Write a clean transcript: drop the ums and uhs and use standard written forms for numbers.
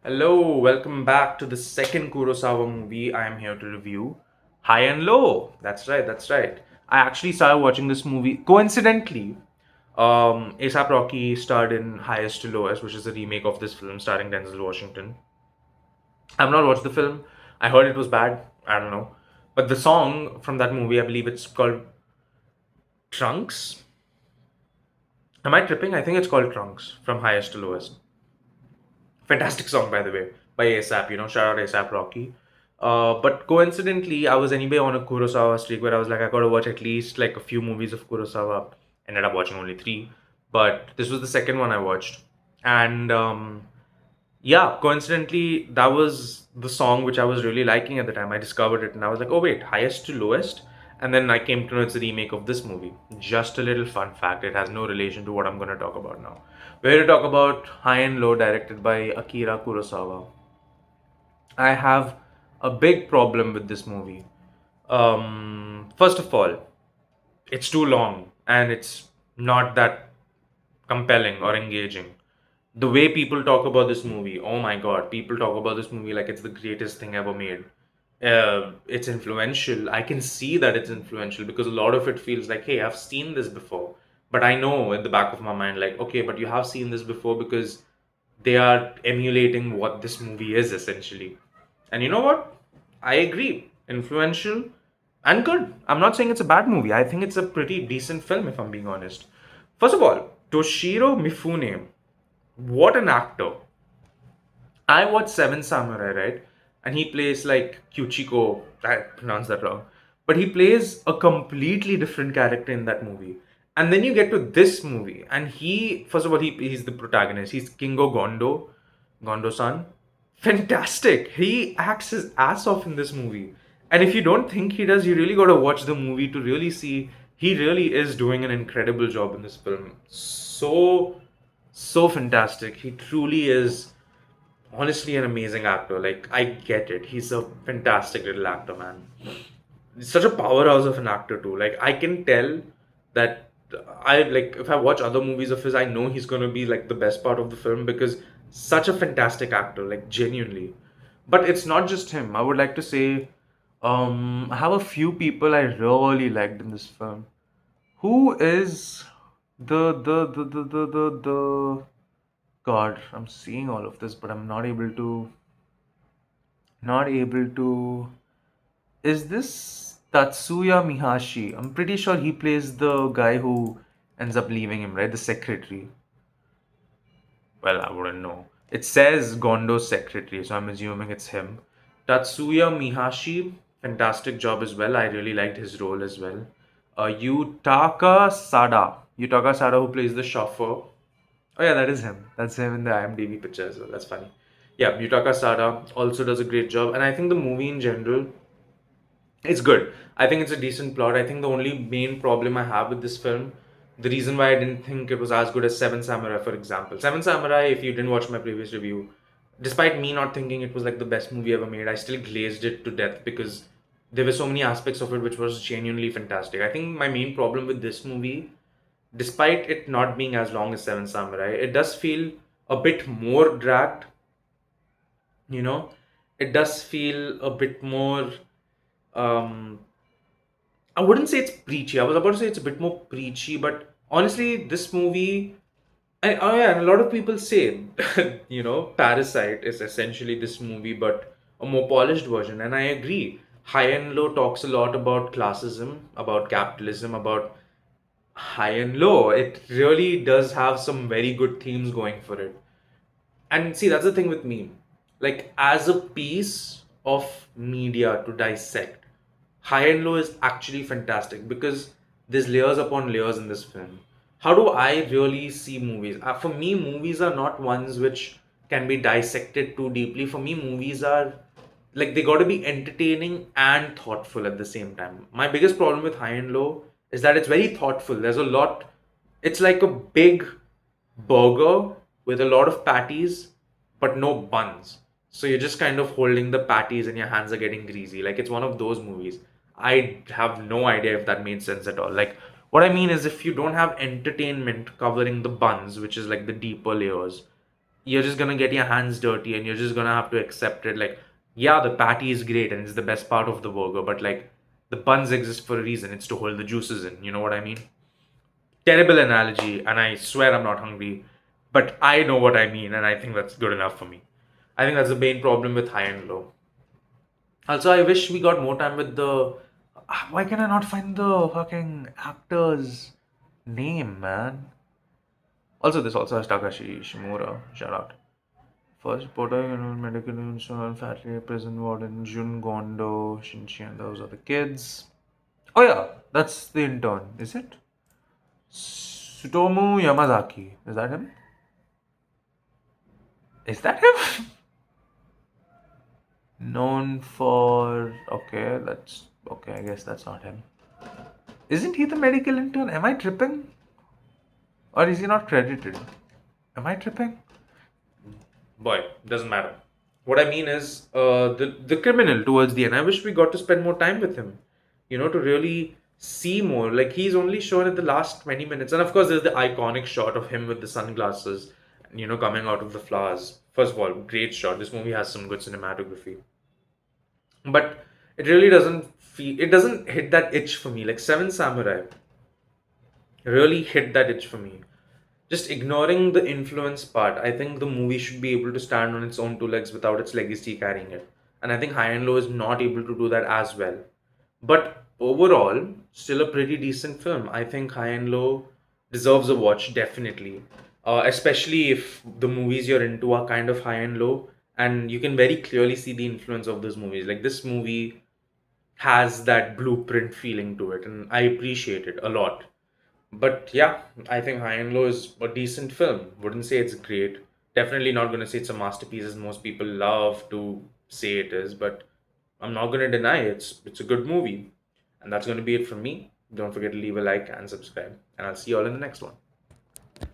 Hello, welcome back to the second Kurosawa movie I am here to review. High and Low. That's right. I actually started watching this movie coincidentally. ASAP Rocky starred in Highest to Lowest, which is a remake of this film starring Denzel Washington. I've not watched the film. I heard it was bad. I don't know. But the song from that movie, I believe it's called Trunks. Am I tripping? I think it's called Trunks from Highest to Lowest. Fantastic song, by the way, by ASAP. Shout out ASAP Rocky. But coincidentally, I was anyway on a Kurosawa streak where I was like, I gotta watch at least like a few movies of Kurosawa. Ended up watching only three, but this was the second one I watched, and yeah, coincidentally, that was the song which I was really liking at the time. I discovered it and I was like, oh wait, highest to lowest. And then I came to know it's a remake of this movie. Just a little fun fact. It has no relation to what I'm going to talk about now. We're here to talk about High and Low, directed by Akira Kurosawa. I have a big problem with this movie. First of all, it's too long and it's not that compelling or engaging. The way people talk about this movie, oh my god, people talk about this movie like it's the greatest thing ever made. It's influential. I can see that it's influential because a lot of it feels like, hey, I've seen this before. But I know at the back of my mind, like, okay, but you have seen this before because they are emulating what this movie is essentially. And you know what? I agree. Influential and good. I'm not saying it's a bad movie. I think it's a pretty decent film, if I'm being honest. First of all, Toshiro Mifune, what an actor. I watched Seven Samurai, right? And he plays like Kyuchiko. I pronounced that wrong. But he plays a completely different character in that movie. And then you get to this movie, and first of all, he's the protagonist. He's Kingo Gondo, Gondo-san. Fantastic. He acts his ass off in this movie. And if you don't think he does, you really got to watch the movie to really see he really is doing an incredible job in this film. So fantastic. He truly is honestly an amazing actor. Like, I get it. He's a fantastic little actor, man. He's such a powerhouse of an actor too. Like, I can tell that I like if I watch other movies of his, I know he's gonna be like the best part of the film because such a fantastic actor, like genuinely. But it's not just him. I would like to say, I have a few people I really liked in this film. Who is the God, I'm seeing all of this, but I'm not able to. Is this Tatsuya Mihashi? I'm pretty sure he plays the guy who ends up leaving him, right? The secretary. Well, I wouldn't know. It says Gondo's secretary, so I'm assuming it's him. Tatsuya Mihashi, fantastic job as well. I really liked his role as well. Yutaka Sada, who plays the chauffeur. Oh yeah, that is him. That's him in the IMDb picture as well. That's funny. Yeah, Yutaka Sada also does a great job, and I think the movie in general, it's good. I think it's a decent plot. I think the only main problem I have with this film, the reason why I didn't think it was as good as Seven Samurai, for example. Seven Samurai, if you didn't watch my previous review, despite me not thinking it was like the best movie ever made, I still glazed it to death because there were so many aspects of it which was genuinely fantastic. I think my main problem with this movie, despite it not being as long as Seven Samurai, it does feel a bit more dragged, you know? It does feel a bit more um I wouldn't say it's preachy. I was about to say it's a bit more preachy, but honestly, this movie, oh yeah, and a lot of people say, Parasite is essentially this movie, but a more polished version, and I agree. High and Low talks a lot about classism, about capitalism, about high and low. It really does have some very good themes going for it. And see, that's the thing with me. Like, as a piece of media to dissect, High and Low is actually fantastic because there's layers upon layers in this film. How do I really see movies? For me, movies are not ones which can be dissected too deeply. For me, movies are like they got to be entertaining and thoughtful at the same time. My biggest problem with High and Low is that it's very thoughtful. There's a lot, it's like a big burger with a lot of patties but no buns. So you're just kind of holding the patties and your hands are getting greasy. Like it's one of those movies. I have no idea if that made sense at all. Like what I mean is if you don't have entertainment covering the buns, which is like the deeper layers, you're just gonna get your hands dirty and you're just gonna have to accept it. Like, yeah, the patty is great and it's the best part of the burger, but like the buns exist for a reason. It's to hold the juices in. You know what I mean? Terrible analogy, and I swear I'm not hungry, but I know what I mean, and I think that's good enough for me. I think that's the main problem with high and low. Also, I wish we got more time with the. Why can I not find the fucking actor's name, man? Also, this also has Takashi Shimura. Shout out. First reporter, medical insurance, factory prison warden, Jun Gondo, Shinshin. Those are the kids. Oh yeah, that's the intern, is it? Sutomu Yamazaki. Is that him? Is that him? Known for. Okay, that's. Okay, I guess that's not him. Isn't he the medical intern? Am I tripping? Or is he not credited? Am I tripping? Boy, doesn't matter. What I mean is, the criminal towards the end. I wish we got to spend more time with him. To really see more. Like he's only shown in the last 20 minutes, and of course, there's the iconic shot of him with the sunglasses, coming out of the flowers. First of all, great shot. This movie has some good cinematography, but it really doesn't feel. It doesn't hit that itch for me. Like Seven Samurai really hit that itch for me. Just ignoring the influence part, I think the movie should be able to stand on its own two legs without its legacy carrying it. And I think High and Low is not able to do that as well. But overall, still a pretty decent film. I think High and Low deserves a watch, definitely. Especially if the movies you're into are kind of high and low, and you can very clearly see the influence of those movies. Like this movie has that blueprint feeling to it, and I appreciate it a lot. But yeah, I think High and Low is a decent film. Wouldn't say it's great. Definitely not going to say it's a masterpiece as most people love to say it is, but I'm not going to deny it's a good movie. And that's going to be it from me. Don't forget to leave a like and subscribe. And I'll see you all in the next one.